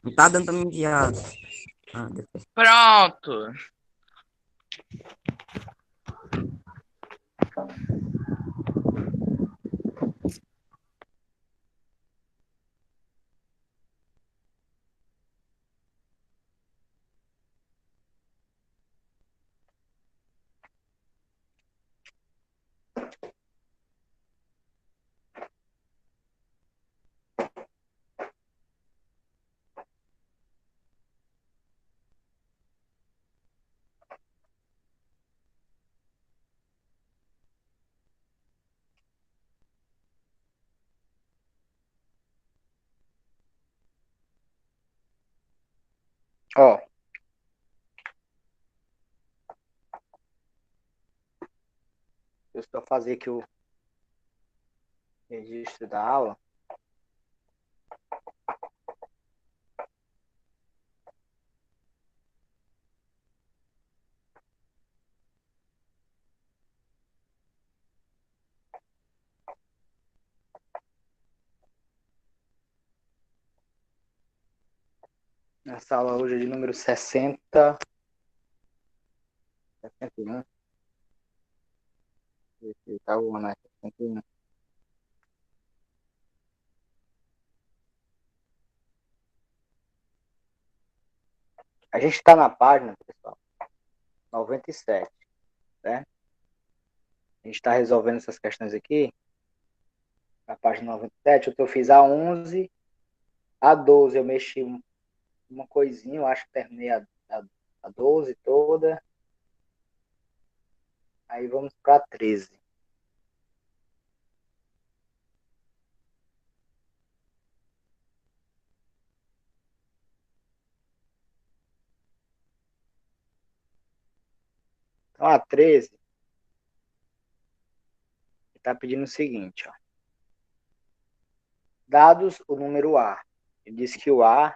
Não tá dando pra me enviar. Depois. Pronto. Ó, eu estou fazer aqui o registro da aula. Essa aula hoje é de número 61. Tá bom, né? 61. A gente está na página, pessoal, 97, né? A gente está resolvendo essas questões aqui. Na página 97, eu fiz a 11, a 12 eu mexi uma coisinha, eu acho que terminei a 12 toda. Aí vamos para a 13. Então a 13 está pedindo o seguinte, ó. Dados o número A. Ele diz que o A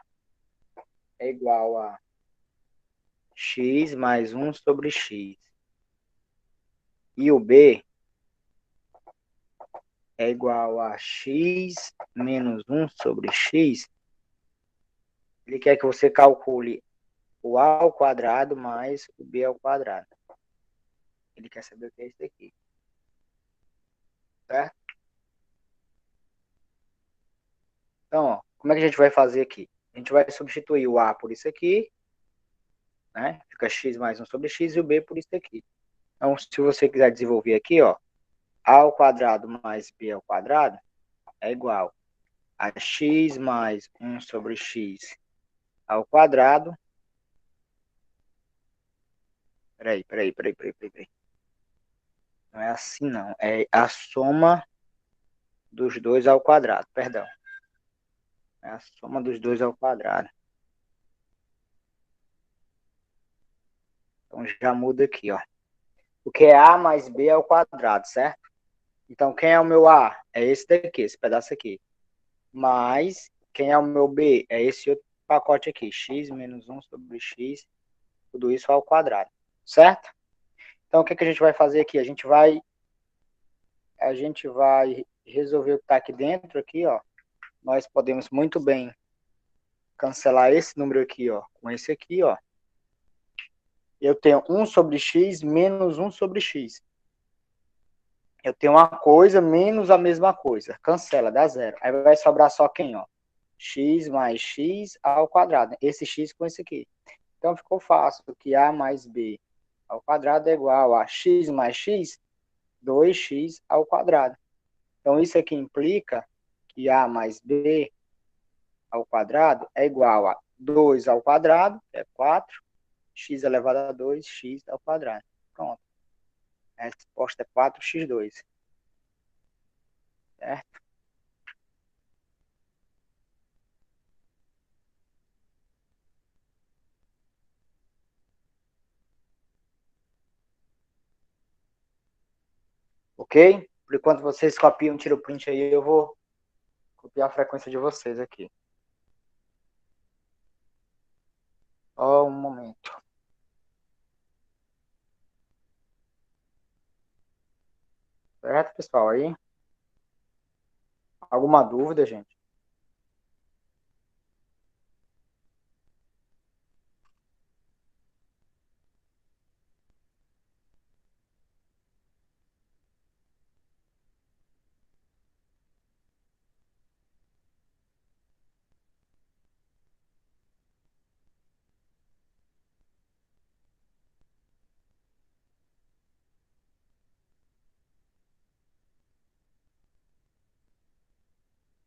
é igual a x mais 1 sobre x. E o B é igual a x menos 1 sobre x. Ele quer que você calcule o A ao quadrado mais o B ao quadrado. Ele quer saber o que é isso aqui. Certo? Então, ó, como é que a gente vai fazer aqui? A gente vai substituir o A por isso aqui, né? Fica x mais 1 sobre x e o B por isso aqui. Então, se você quiser desenvolver aqui, ó, A ao quadrado mais B ao quadrado é igual a x mais 1 sobre x ao quadrado. Peraí. Não é assim, não. É a soma dos dois ao quadrado, perdão. É a soma dos dois ao quadrado. Então já muda aqui, ó. O que é A mais B ao quadrado, certo? Então quem é o meu A? É esse daqui, esse pedaço aqui. Mais quem é o meu B? É esse outro pacote aqui. X menos 1 sobre x, tudo isso ao quadrado, certo? Então o que a gente vai fazer aqui? A gente vai resolver o que está aqui dentro, aqui, ó. Nós podemos muito bem cancelar esse número aqui, ó, com esse aqui, ó. Eu tenho 1 sobre x menos 1 sobre x. Eu tenho uma coisa menos a mesma coisa. Cancela, dá zero. Aí vai sobrar só quem, ó? X mais x ao quadrado. Esse x com esse aqui. Então ficou fácil, que a mais b ao quadrado é igual a x mais x, 2x ao quadrado. Então isso aqui implica que a mais b ao quadrado é igual a 2 ao quadrado, que é 4, x elevado a 2, x ao quadrado. Pronto. A resposta é 4x2. Certo? Ok? Por enquanto vocês copiam, tiram o print aí, eu vou copiar a frequência de vocês aqui. Só um momento. Certo, pessoal? Aí? Alguma dúvida, gente?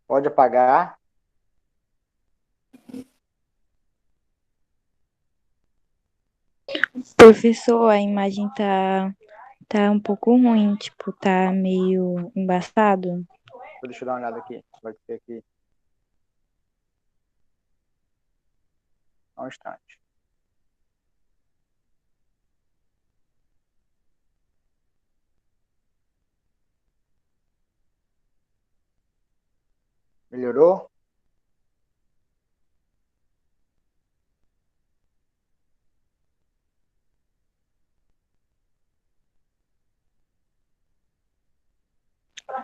Pode apagar. Professor, a imagem tá um pouco ruim, tipo, tá meio embaçado. Deixa eu dar uma olhada aqui. Vai ter aqui. Só um instante. Melhorou?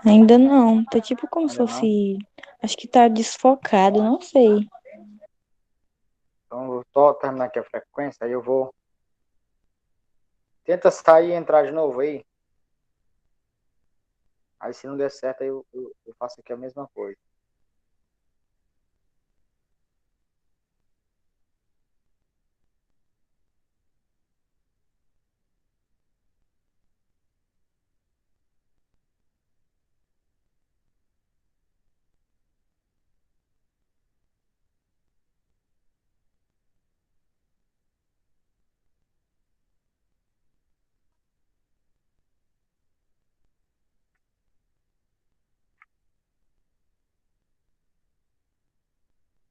Ainda não, tá tipo como se Ainda não? fosse. Acho que tá desfocado, não sei. Então, eu vou só terminar aqui a frequência, aí eu vou. Tenta sair e entrar de novo aí. Aí, se não der certo, aí eu faço aqui a mesma coisa.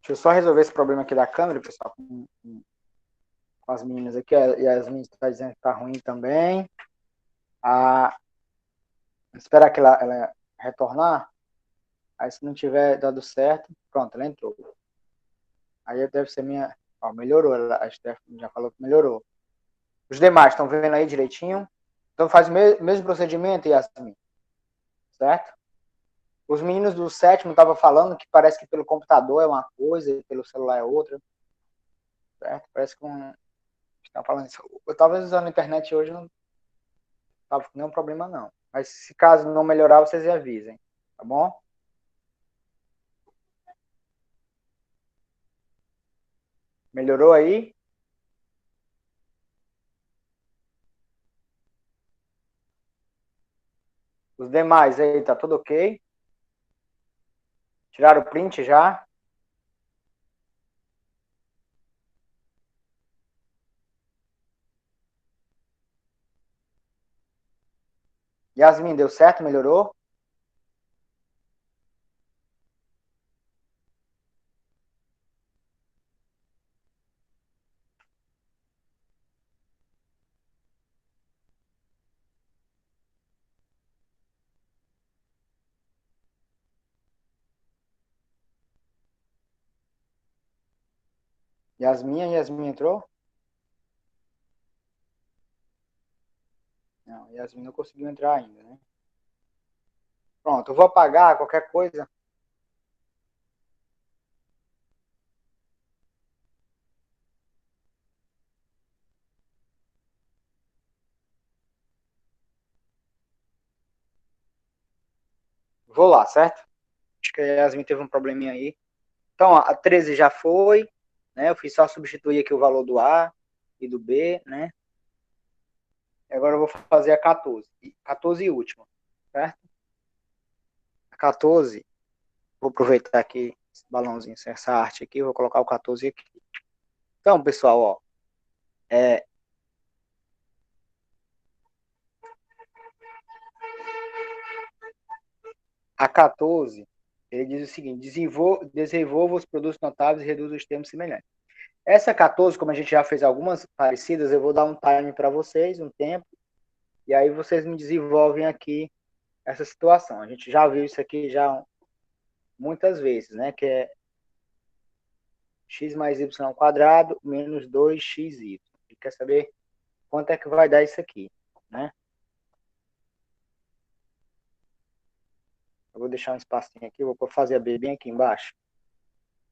Deixa eu só resolver esse problema aqui da câmera, pessoal, com as meninas aqui. E as meninas estão dizendo que tá ruim também. Ah, esperar que ela retornar. Aí, se não tiver dado certo, pronto, ela entrou. Aí deve ser minha. Ó, melhorou. A Stephanie já falou que melhorou. Os demais estão vendo aí direitinho? Então faz o mesmo procedimento, Yasmin, certo? Os meninos do sétimo estavam falando que parece que pelo computador é uma coisa e pelo celular é outra, certo? Parece que estão falando isso. Eu estava usando a internet hoje, não estava com nenhum problema não. Mas se caso não melhorar, vocês me avisem, tá bom? Melhorou aí? Os demais aí, tá tudo ok? Tiraram o print já? Yasmin, deu certo? Melhorou? Yasmin entrou? Não, Yasmin não conseguiu entrar ainda, né? Pronto, eu vou apagar qualquer coisa. Vou lá, certo? Acho que a Yasmin teve um probleminha aí. Então, ó, a 13 já foi, né? Eu fiz só substituir aqui o valor do A e do B, né? E agora eu vou fazer a 14. 14 e última, certo? A 14, vou aproveitar aqui esse balãozinho, essa arte aqui, vou colocar o 14 aqui. Então, pessoal, ó, a 14, ele diz o seguinte: desenvolva os produtos notáveis e reduza os termos semelhantes. Essa 14, como a gente já fez algumas parecidas, eu vou dar um time para vocês, um tempo, e aí vocês me desenvolvem aqui essa situação. A gente já viu isso aqui já muitas vezes, né? Que é x mais y ao quadrado menos 2xy. E quer saber quanto é que vai dar isso aqui, né? Eu vou deixar um espacinho aqui, vou fazer a b bem aqui embaixo.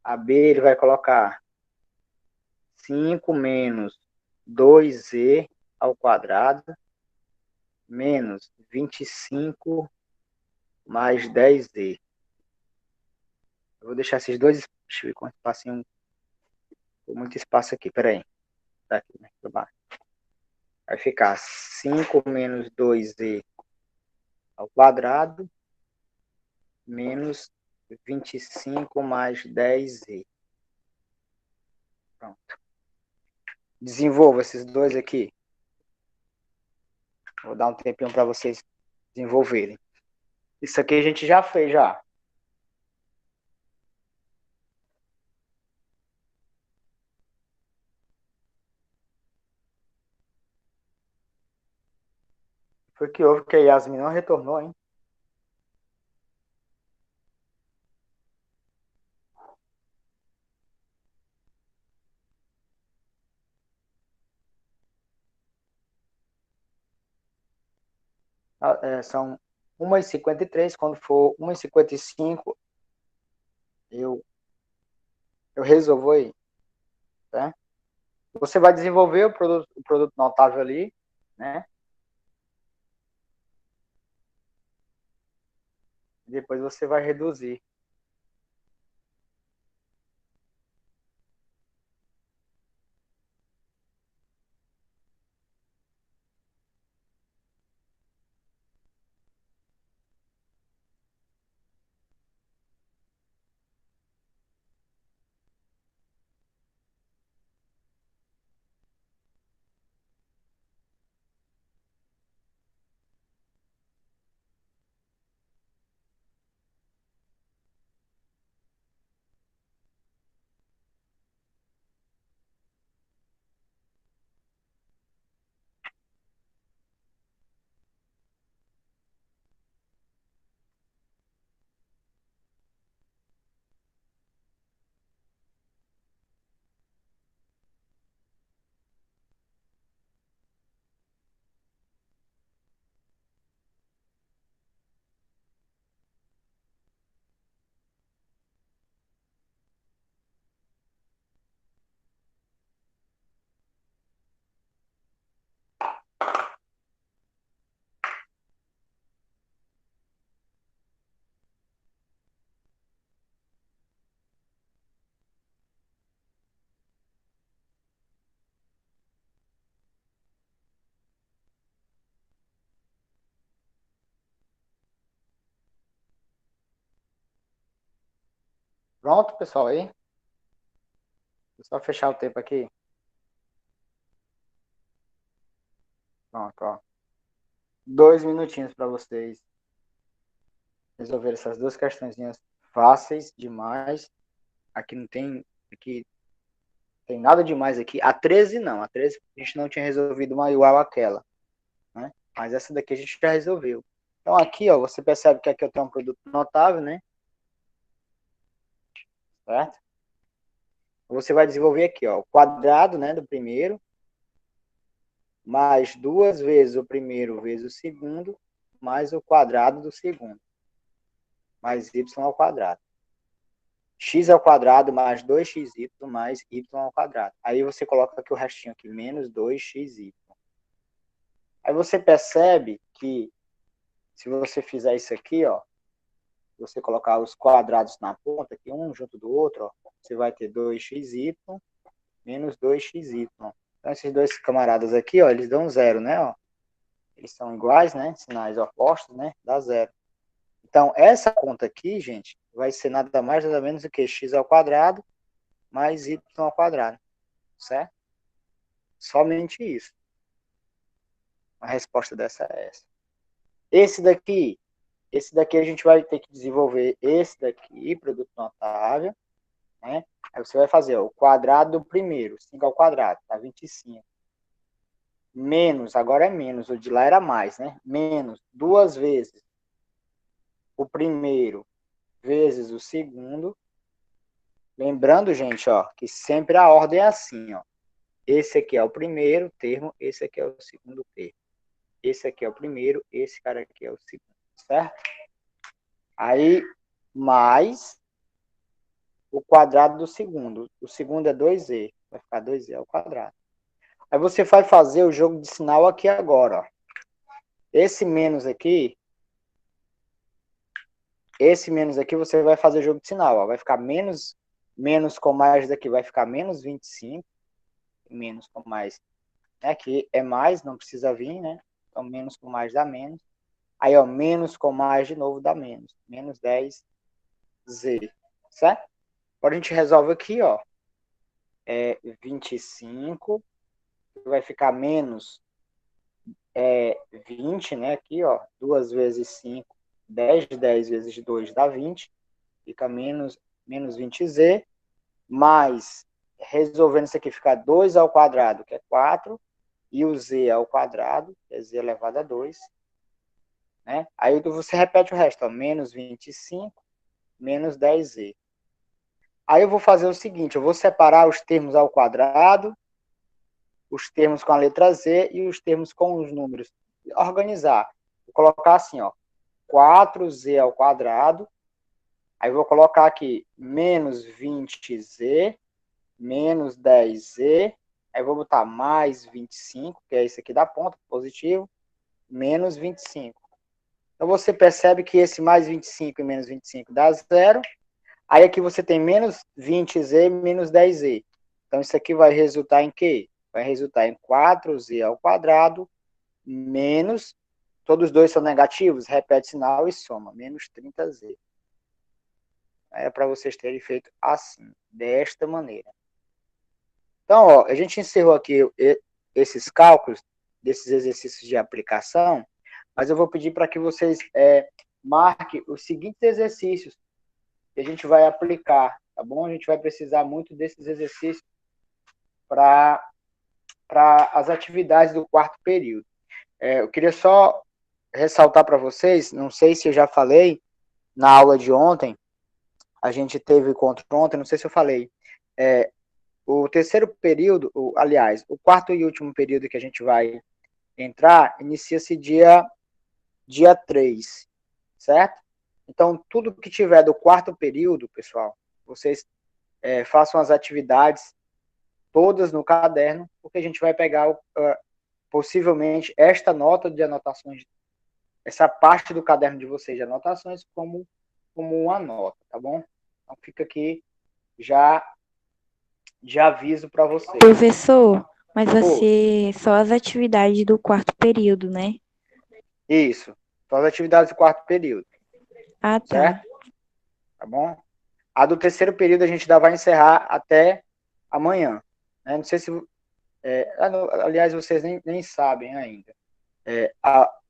A b ele vai colocar 5 menos 2z ao quadrado menos 25 mais 10z. Eu vou deixar esses dois, deixa eu ver quanto espacinho, muito espaço aqui, peraí. Tá aqui, né? Vai ficar 5 menos 2z ao quadrado menos 25 mais 10z. Pronto. Desenvolva esses dois aqui. Vou dar um tempinho para vocês desenvolverem. Isso aqui a gente já fez já. Foi que houve que a Yasmin não retornou, hein? São 1h53, quando for 1h55, eu resolvo aí, tá? Você vai desenvolver o produto notável ali, né? Depois você vai reduzir. Pronto, pessoal, aí. Vou só fechar o tempo aqui. Pronto, ó. 2 minutinhos para vocês resolver essas duas questõezinhas fáceis demais. Aqui não tem, aqui tem nada demais aqui. A 13 não, a 13 a gente não tinha resolvido uma igual àquela, né? Mas essa daqui a gente já resolveu. Então aqui, ó, você percebe que aqui eu tenho um produto notável, né? Certo? Você vai desenvolver aqui, ó, o quadrado, né, do primeiro, mais 2 vezes o primeiro vezes o segundo, mais o quadrado do segundo, mais y ao quadrado. X ao quadrado mais 2xy mais y ao quadrado. Aí você coloca aqui o restinho aqui, menos 2xy. Aí você percebe que se você fizer isso aqui, ó, você colocar os quadrados na ponta, aqui um junto do outro, ó, você vai ter 2xy menos 2xy. Então esses dois camaradas aqui, ó, eles dão zero, né? Ó. Eles são iguais, né? Sinais opostos, né? Dá zero. Então, essa conta aqui, gente, vai ser nada mais, nada menos do que x ao quadrado mais y ao quadrado, certo? Somente isso. A resposta dessa é essa. Esse daqui a gente vai ter que desenvolver esse daqui, produto notável, né? Aí você vai fazer ó, o quadrado do primeiro, 5 ao quadrado, tá 25. Menos, agora é menos, o de lá era mais, né? Menos 2 vezes o primeiro vezes o segundo. Lembrando, gente, ó, que sempre a ordem é assim, ó. Esse aqui é o primeiro termo, esse aqui é o segundo termo. Esse aqui é o primeiro, esse cara aqui é o segundo, certo? Aí, mais o quadrado do segundo. O segundo é 2z, vai ficar 2z ao quadrado. Aí você vai fazer o jogo de sinal aqui agora, ó. Esse menos aqui você vai fazer o jogo de sinal, ó. Vai ficar menos com mais daqui, vai ficar menos 25, menos com mais, né? Aqui é mais, não precisa vir, né? Então, menos com mais dá menos. Aí, ó, menos com mais de novo dá menos. Menos 10, z, certo? Agora a gente resolve aqui, ó. 25, vai ficar menos 20, né? Aqui, ó, 2 vezes 5, 10 vezes 2 dá 20, fica menos 20z, mais, resolvendo isso aqui, fica 2 ao quadrado, que é 4, e o z ao quadrado, que é z elevado a 2, né? Aí você repete o resto, ó, menos 25, menos 10z. Aí eu vou fazer o seguinte, eu vou separar os termos ao quadrado, os termos com a letra z e os termos com os números. Organizar. Vou colocar assim, ó, 4z ao quadrado, aí vou colocar aqui menos 20z, menos 10z, aí vou botar mais 25, que é esse aqui da ponta, positivo, menos 25. Então você percebe que esse mais 25 e menos 25 dá zero, aí aqui você tem menos 20z e menos 10z. Então isso aqui vai resultar em quê? Vai resultar em 4z ao quadrado, menos, todos os dois são negativos, repete sinal e soma, menos 30z. É para vocês terem feito assim, desta maneira. Então, ó, a gente encerrou aqui esses cálculos, desses exercícios de aplicação, mas eu vou pedir para que vocês marquem os seguintes exercícios que a gente vai aplicar, tá bom? A gente vai precisar muito desses exercícios para as atividades do quarto período. Eu queria só ressaltar para vocês, não sei se eu já falei na aula de ontem, a gente teve encontro ontem, não sei se eu falei, o terceiro período, aliás, o quarto e último período que a gente vai entrar, inicia-se dia 3, certo? Então, tudo que tiver do quarto período, pessoal, vocês façam as atividades todas no caderno, porque a gente vai pegar possivelmente esta nota de anotações, essa parte do caderno de vocês de anotações como uma nota, tá bom? Então fica aqui já de aviso para vocês. Professor, mas vai ser só as atividades do quarto período, né? Isso, só as atividades do quarto período. Ah, tá. Certo? Tá bom? A do terceiro período a gente ainda vai encerrar até amanhã. Né? Não sei se... aliás, vocês nem sabem ainda.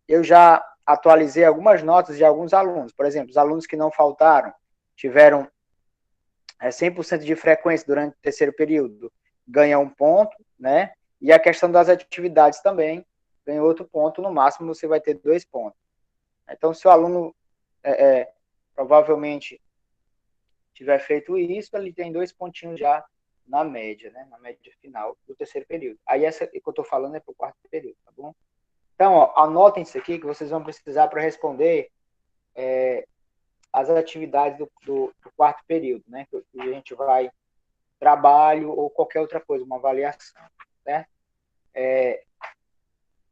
Eu já atualizei algumas notas de alguns alunos. Por exemplo, os alunos que não faltaram, tiveram 100% de frequência durante o terceiro período, ganha 1 ponto, né? E a questão das atividades também, ganha outro ponto, no máximo você vai ter 2 pontos. Então, se o aluno provavelmente tiver feito isso, ele tem 2 pontinhos já na média, né? Na média final do terceiro período. Aí essa que eu estou falando é para o quarto período, tá bom? Então, ó, anotem isso aqui que vocês vão precisar para responder as atividades do quarto período, né? Que a gente vai trabalho ou qualquer outra coisa, uma avaliação, certo?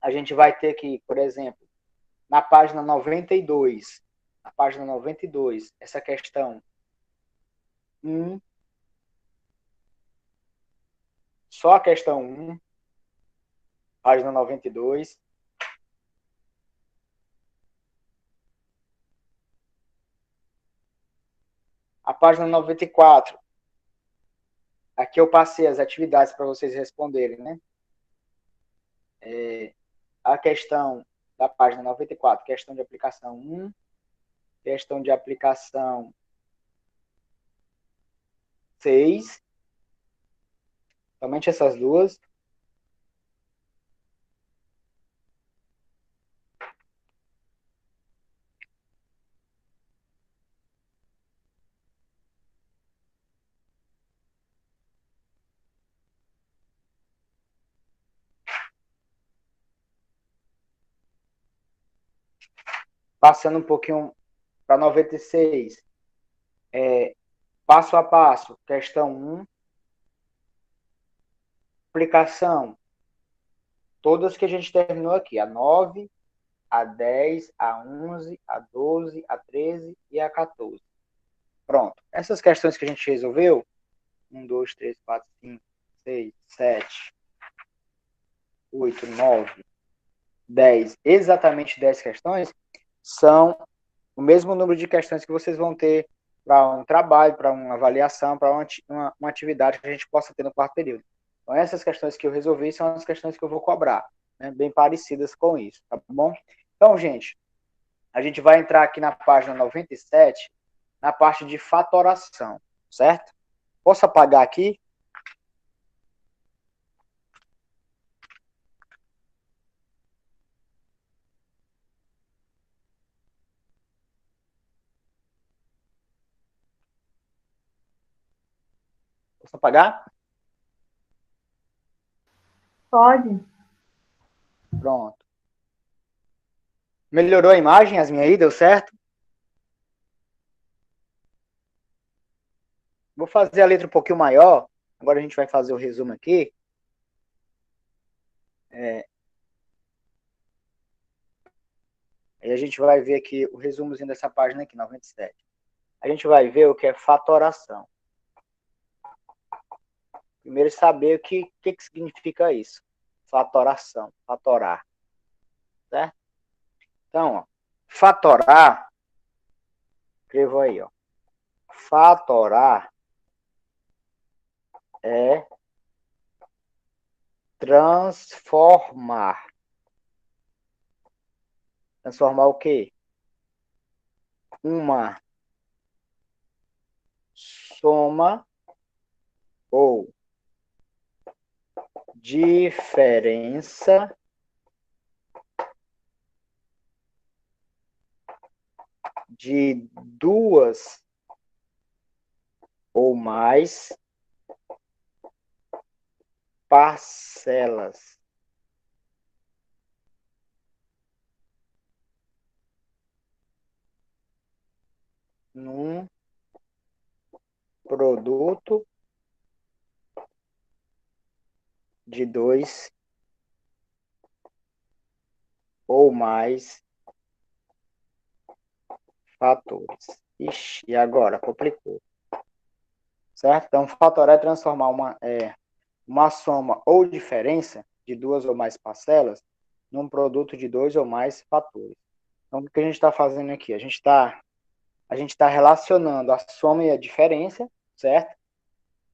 A gente vai ter que, por exemplo, na página 92, essa questão 1, só a questão 1, página 92. A página 94, aqui eu passei as atividades para vocês responderem, né? A questão da página 94, questão de aplicação 1, questão de aplicação 6, somente essas duas. Passando um pouquinho para 96, passo a passo, questão 1, aplicação, todas que a gente terminou aqui, a 9, a 10, a 11, a 12, a 13 e a 14. Pronto. Essas questões que a gente resolveu, 1, 2, 3, 4, 5, 6, 7, 8, 9, 10, exatamente 10 questões, são o mesmo número de questões que vocês vão ter para um trabalho, para uma avaliação, para uma atividade que a gente possa ter no quarto período. Então, essas questões que eu resolvi são as questões que eu vou cobrar, né, bem parecidas com isso, tá bom? Então, gente, a gente vai entrar aqui na página 97, na parte de fatoração, certo? Posso apagar aqui? Posso apagar? Pode. Pronto. Melhorou a imagem, as minhas aí, deu certo? Vou fazer a letra um pouquinho maior. Agora a gente vai fazer o resumo aqui. Aí a gente vai ver aqui o resumozinho dessa página aqui, 97. A gente vai ver o que é fatoração. Primeiro saber o que significa isso. Fatoração, fatorar. Certo? Então, ó, fatorar, escrevo aí, ó. Fatorar é transformar. Transformar o quê? Uma soma ou diferença de duas ou mais parcelas num produto de dois ou mais fatores. Ixi, e agora? Complicou. Certo? Então, fatorar é transformar uma soma ou diferença de duas ou mais parcelas num produto de dois ou mais fatores. Então, o que a gente está fazendo aqui? A gente está relacionando a soma e a diferença, certo?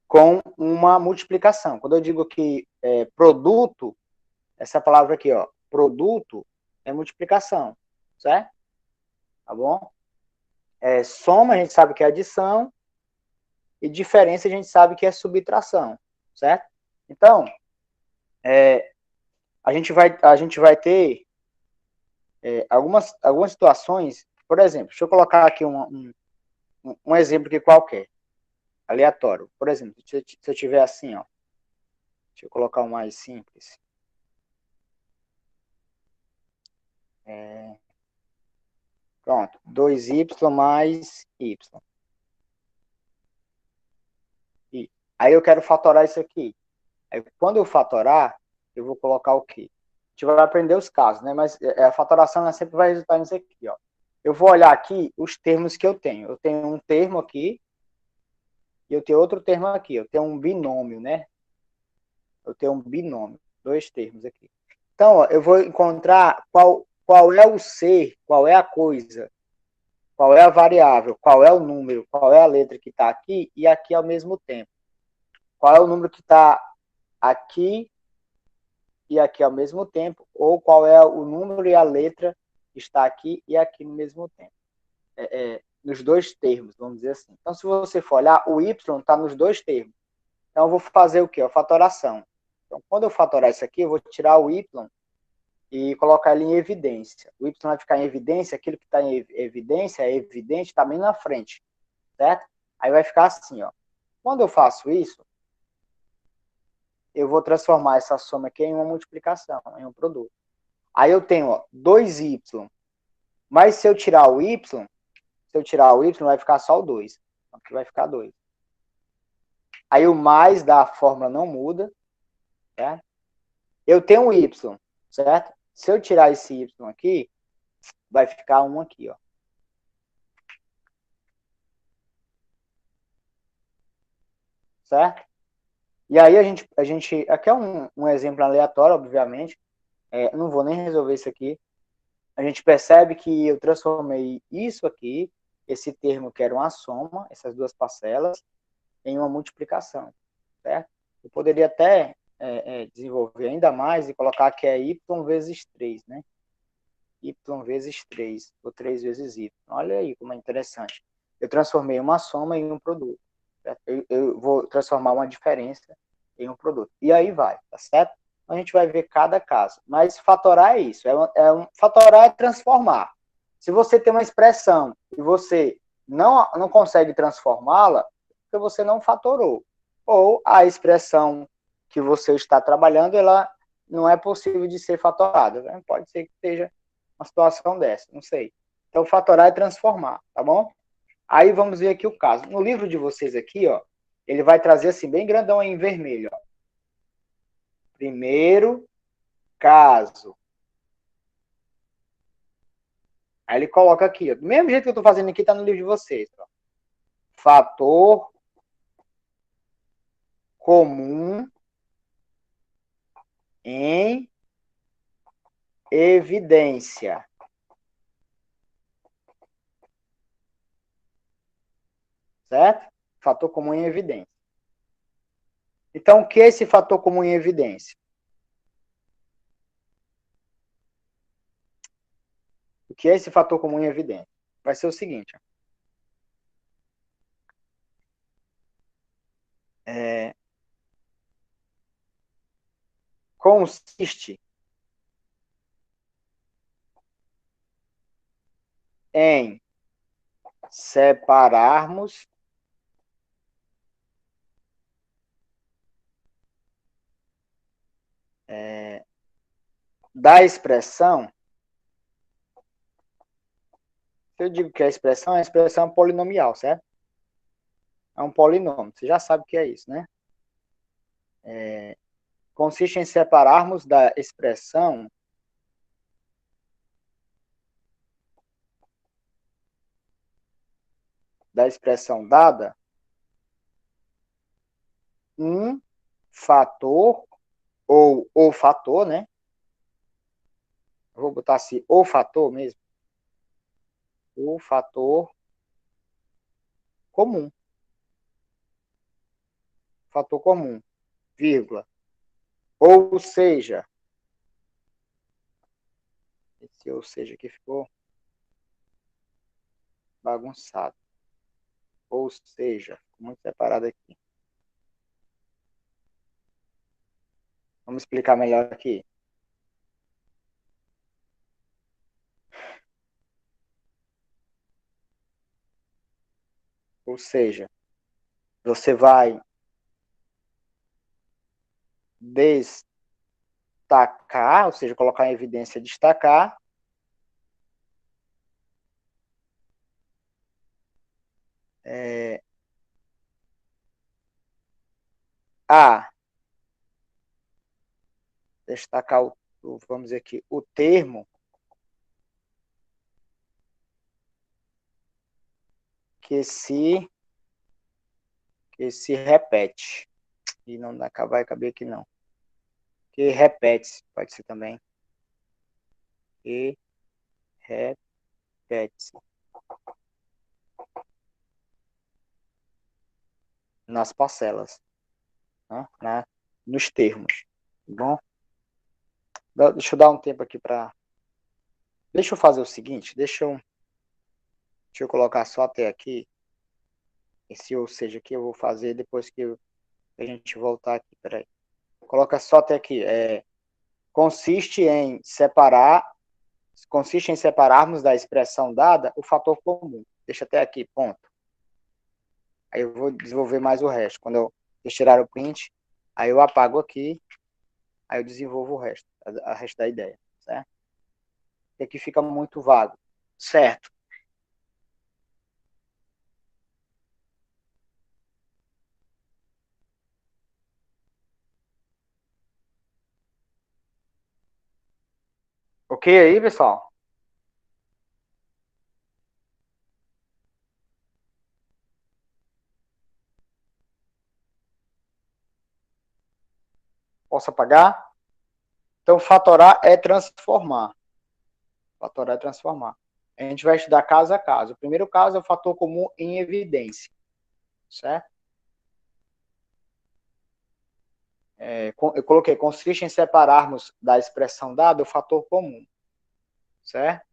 Com uma multiplicação. Quando eu digo que produto, essa palavra aqui, ó, produto é multiplicação, certo? Tá bom? Soma a gente sabe que é adição e diferença a gente sabe que é subtração, certo? Então, a gente vai ter algumas situações, por exemplo, deixa eu colocar aqui um exemplo aqui qualquer, aleatório. Por exemplo, se eu tiver assim, ó, deixa eu colocar um mais simples. Pronto, 2y mais y. Aí eu quero fatorar isso aqui. Aí, quando eu fatorar, eu vou colocar o quê? A gente vai aprender os casos, né? Mas a fatoração sempre vai resultar nisso aqui, ó. Eu vou olhar aqui os termos que eu tenho. Eu tenho um termo aqui e eu tenho outro termo aqui. Eu tenho um binômio, né? Eu tenho um binômio, dois termos aqui. Então, ó, eu vou encontrar qual é o ser, qual é a coisa, qual é a variável, qual é o número, qual é a letra que está aqui e aqui ao mesmo tempo. Qual é o número que está aqui e aqui ao mesmo tempo, ou qual é o número e a letra que está aqui e aqui no mesmo tempo. Nos dois termos, vamos dizer assim. Então, se você for olhar, o y está nos dois termos. Então, eu vou fazer o quê? A fatoração. Então, quando eu fatorar isso aqui, eu vou tirar o y e colocar ele em evidência. O y vai ficar em evidência, aquilo que está em evidência é evidente também na frente, certo? Aí vai ficar assim, ó. Quando eu faço isso, eu vou transformar essa soma aqui em uma multiplicação, em um produto. Aí eu tenho, ó, 2y, mas se eu tirar o y, vai ficar só o 2. Aqui vai ficar 2. Aí o mais da fórmula não muda, certo? Eu tenho um y, certo? Se eu tirar esse y aqui, vai ficar 1 aqui, ó. Certo? E aí a gente aqui é um exemplo aleatório, obviamente. Eu não vou nem resolver isso aqui. A gente percebe que eu transformei isso aqui esse termo que era uma soma, essas duas parcelas, em uma multiplicação, certo? Eu poderia até desenvolver ainda mais e colocar que é y vezes 3, né? Y vezes 3, ou 3 vezes y. Olha aí como é interessante. Eu transformei uma soma em um produto. Certo? Eu vou transformar uma diferença em um produto. E aí vai, tá certo? A gente vai ver cada caso. Mas fatorar é isso. Fatorar é transformar. Se você tem uma expressão e você não consegue transformá-la, porque você não fatorou. Ou a expressão que você está trabalhando, ela não é possível de ser fatorada. Né? Pode ser que esteja uma situação dessa, não sei. Então, fatorar é transformar, tá bom? Aí vamos ver aqui o caso. No livro de vocês aqui, ó, ele vai trazer assim, bem grandão aí em vermelho, ó. Primeiro caso. Aí ele coloca aqui, ó, do mesmo jeito que eu tô fazendo aqui, tá no livro de vocês, ó. Fator comum em evidência. Certo? Fator comum em evidência. Então, o que é esse fator comum em evidência? O que é esse fator comum em evidência? Vai ser o seguinte. Consiste em separarmos da expressão. Se eu digo que a expressão é polinomial, certo? É um polinômio. Você já sabe o que é isso, né? Consiste em separarmos da expressão dada um fator ou o fator, né? Vou botar assim, o fator mesmo. O fator comum. Fator comum, vírgula. Ou seja, esse ou seja aqui ficou bagunçado. Ou seja, muito separado aqui. Vamos explicar melhor aqui. Ou seja, você vai destacar, ou seja, colocar em evidência destacar, destacar vamos dizer aqui, o termo que se repete. E não vai caber aqui não. Que repete, pode ser também. Que repete nas parcelas, né? Nos termos, tá bom? Deixa eu dar um tempo aqui para... Deixa eu fazer o seguinte, deixa eu colocar só até aqui. Esse ou seja aqui eu vou fazer depois que a gente voltar aqui, peraí. Coloca só até aqui, consiste em separarmos da expressão dada o fator comum. Deixa até aqui, ponto. Aí eu vou desenvolver mais o resto. Quando eu tirar o print, aí eu apago aqui, aí eu desenvolvo o resto, a resto da ideia, certo? E aqui fica muito vago, certo? Ok aí, pessoal? Posso apagar? Então, fatorar é transformar. Fatorar é transformar. A gente vai estudar caso a caso. O primeiro caso é o fator comum em evidência, certo? Eu coloquei, consiste em separarmos da expressão dada o fator comum, certo?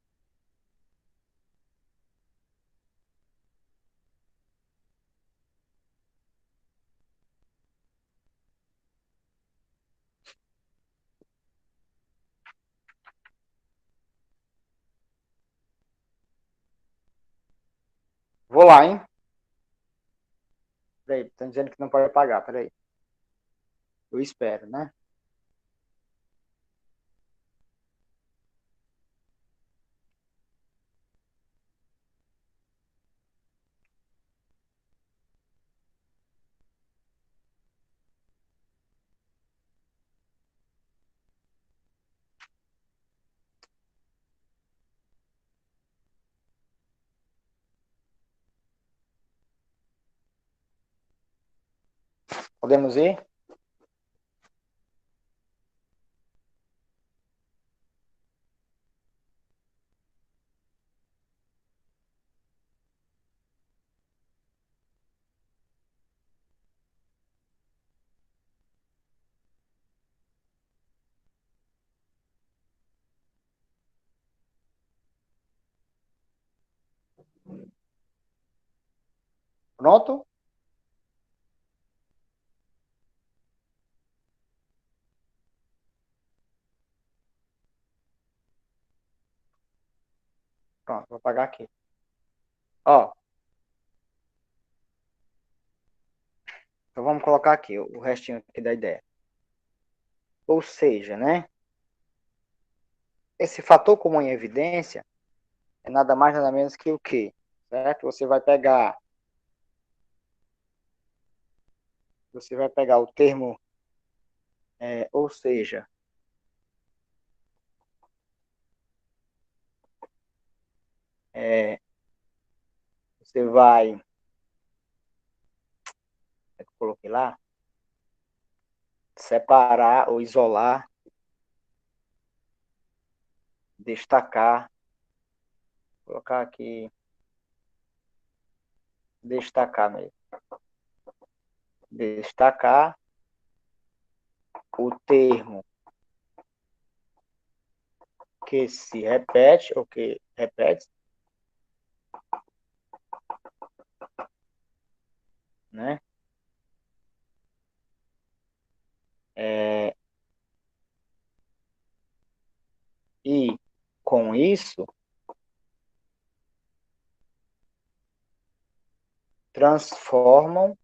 Vou lá, hein? Peraí, estão dizendo que não pode apagar, peraí. Eu espero, né? Podemos ir? Pronto? Pronto, vou apagar aqui. Ó, então vamos colocar aqui o restinho aqui da ideia. Ou seja, né? Esse fator comum em evidência é nada mais nada menos que o quê? Certo? Você vai pegar o termo, ou seja, você vai, eu coloquei lá, separar ou isolar, destacar, vou colocar aqui, destacar mesmo. Destacar o termo que se repete ou que repete, né? E com isso transforma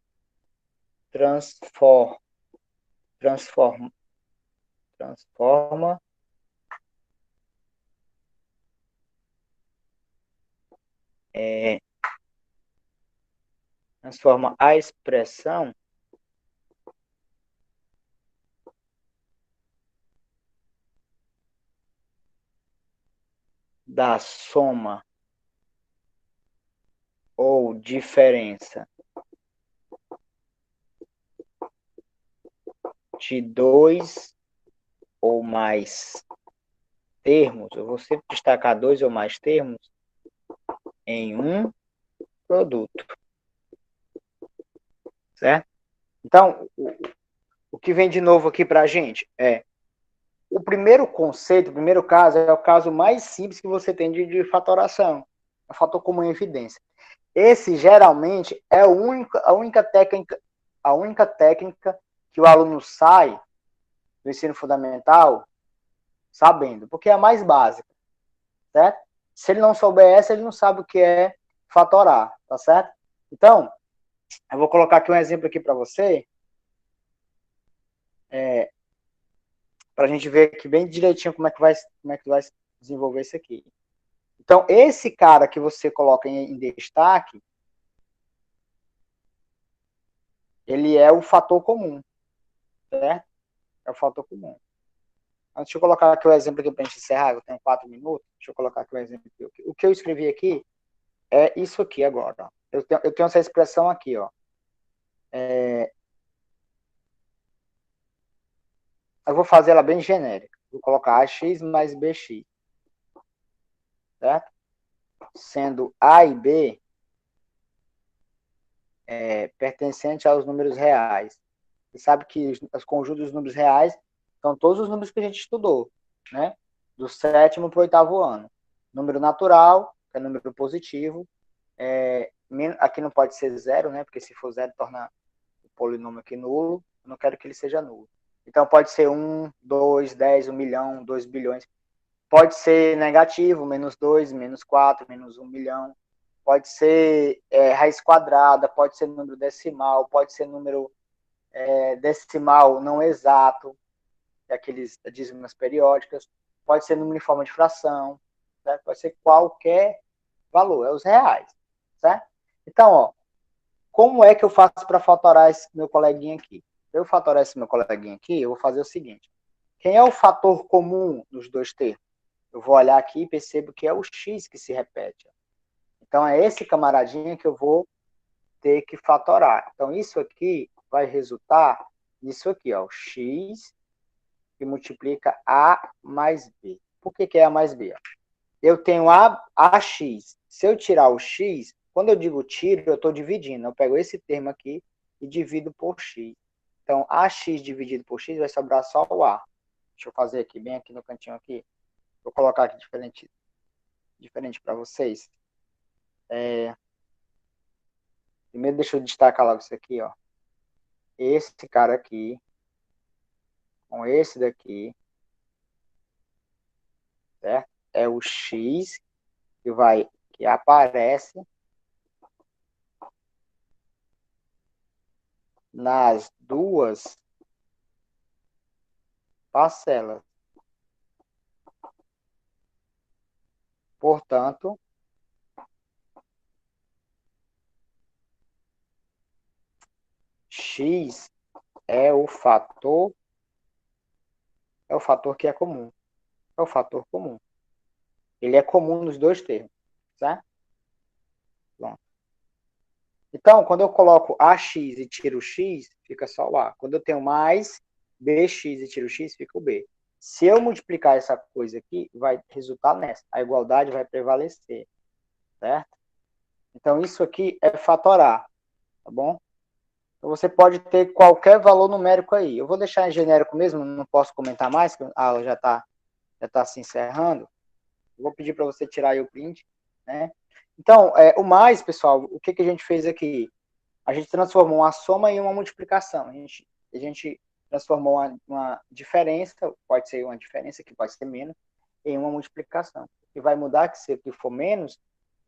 é, transforma a expressão da soma ou diferença de dois ou mais termos, eu vou sempre destacar dois ou mais termos em um produto, certo? Então, o que vem de novo aqui para a gente é o primeiro conceito, o primeiro caso é o caso mais simples que você tem de fatoração, é o fator comum em evidência. Esse geralmente é a única técnica que o aluno sai do ensino fundamental sabendo, porque é a mais básica, certo? Se ele não souber essa, ele não sabe o que é fatorar, tá certo? Então, eu vou colocar aqui um exemplo aqui para você, para a gente ver aqui bem direitinho como é que vai desenvolver isso aqui. Então, esse cara que você coloca em destaque, ele é o fator comum, certo? É o fator comum. Deixa eu colocar aqui o exemplo aqui para a gente encerrar, eu tenho 4 minutos. Deixa eu colocar aqui o exemplo aqui. O que eu escrevi aqui é isso aqui agora. Ó. Eu tenho essa expressão aqui, ó. Eu vou fazer ela bem genérica. Vou colocar AX mais BX. Certo? sendo A e B pertencente aos números reais. Você sabe que os conjuntos dos números reais são todos os números que a gente estudou, né? Do 7º para o 8º ano. Número natural, que é número positivo. Aqui não pode ser 0, né? Porque se for 0, torna o polinômio aqui nulo. Eu não quero que ele seja nulo. Então pode ser 1, 2, 10, 1 milhão, 2 bilhões. Pode ser negativo, -2, -4, -1 milhão. Pode ser raiz quadrada, pode ser número decimal, pode ser número decimal não exato, aqueles dízimas periódicas, pode ser número em forma de fração, certo? Pode ser qualquer valor, é os reais, certo? Então, ó, como é que eu faço para fatorar esse meu coleguinha aqui? Para eu fatorar esse meu coleguinha aqui, eu vou fazer o seguinte. Quem é o fator comum dos dois termos? Eu vou olhar aqui e percebo que é o x que se repete. Então, é esse camaradinha que eu vou ter que fatorar. Então, isso aqui vai resultar nisso aqui, ó, o x que multiplica A mais B. Por que é A mais B? Eu tenho AX. Se eu tirar o x, quando eu digo tiro, eu estou dividindo. Eu pego esse termo aqui e divido por x. Então, AX dividido por x vai sobrar só o A. Deixa eu fazer aqui, bem aqui no cantinho aqui. Vou colocar aqui diferente para vocês. Primeiro, deixa eu destacar logo isso aqui, ó. Esse cara aqui, com esse daqui, certo? É o x que aparece nas duas parcelas. Portanto, x é o fator que é comum. É o fator comum. Ele é comum nos dois termos, certo? Pronto. Então, quando eu coloco AX e tiro x, fica só o A. Quando eu tenho mais BX e tiro x, fica o B. Se eu multiplicar essa coisa aqui, vai resultar nessa. A igualdade vai prevalecer, certo? Então, isso aqui é fatorar, tá bom? Então, você pode ter qualquer valor numérico aí. Eu vou deixar em genérico mesmo, não posso comentar mais, porque a aula já está se encerrando. Vou pedir para você tirar aí o print, né? Então, o mais, pessoal, o que a gente fez aqui? A gente transformou uma soma em uma multiplicação. A gente transformou uma diferença, pode ser uma diferença, que pode ser menos, em uma multiplicação. O que vai mudar, que se o que for menos,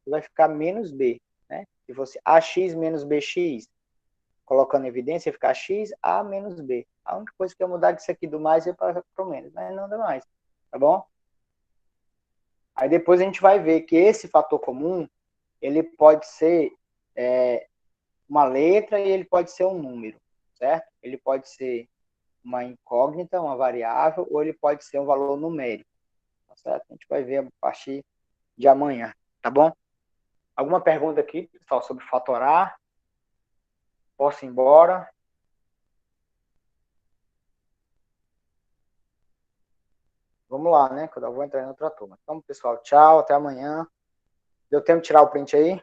vai ficar menos B, né? Se fosse AX menos BX, colocando em evidência, ficar x, a menos b. A única coisa que eu mudar disso aqui do mais é para o menos, mas não dá mais, tá bom? Aí depois a gente vai ver que esse fator comum, ele pode ser uma letra e ele pode ser um número, certo? Ele pode ser uma incógnita, uma variável, ou ele pode ser um valor numérico, tá certo? A gente vai ver a partir de amanhã, tá bom? Alguma pergunta aqui, pessoal, sobre fatorar? Posso ir embora? Vamos lá, né? Quando eu vou entrar em outra turma. Então, pessoal, tchau, até amanhã. Deu tempo de tirar o print aí?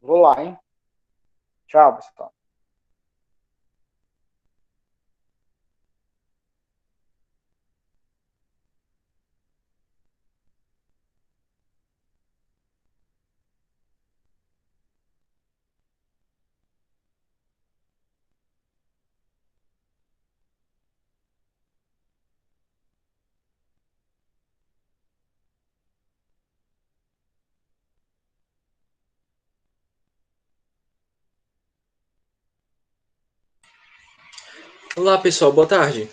Vou lá, hein? Tchau, pessoal. Olá, pessoal, boa tarde.